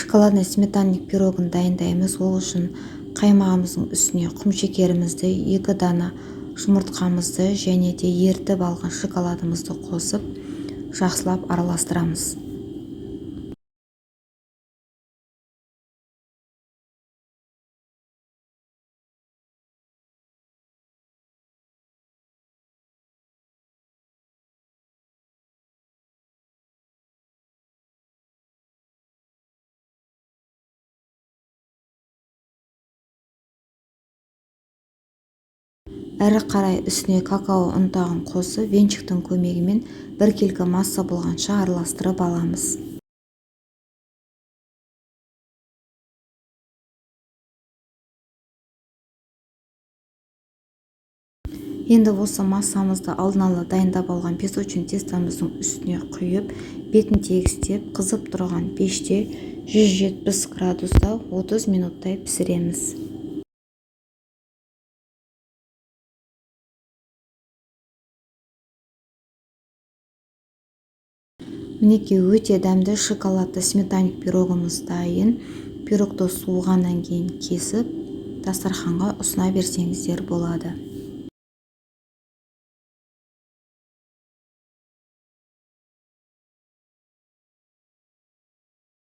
шоколадный сметанник пирогын дайындаймыз. Ол үшін қаймағымыздың үстіне құмшекерімізді, 2 дана жұмыртқамызды және де ертіп алған шоколадымызды қосып, жақсылап араластырамыз. Әрі қарай үстіне какао ұнтағын қосып, венчиктің көмегімен біркелкі масса болғанша араластырып аламыз. Енді осы массамызды алдын ала дайындап алған песочный тестамыздың үстіне құйып, бетін тегістеп, қызып тұрған пеште 170 градуста 30 минуттай пісіреміз. Мінекей өте дәмді шоколадты сметанник пирогымыз дайын. Пирогты суығаннан кейін кесіп, дастарханға ұсына берсеңіздер болады.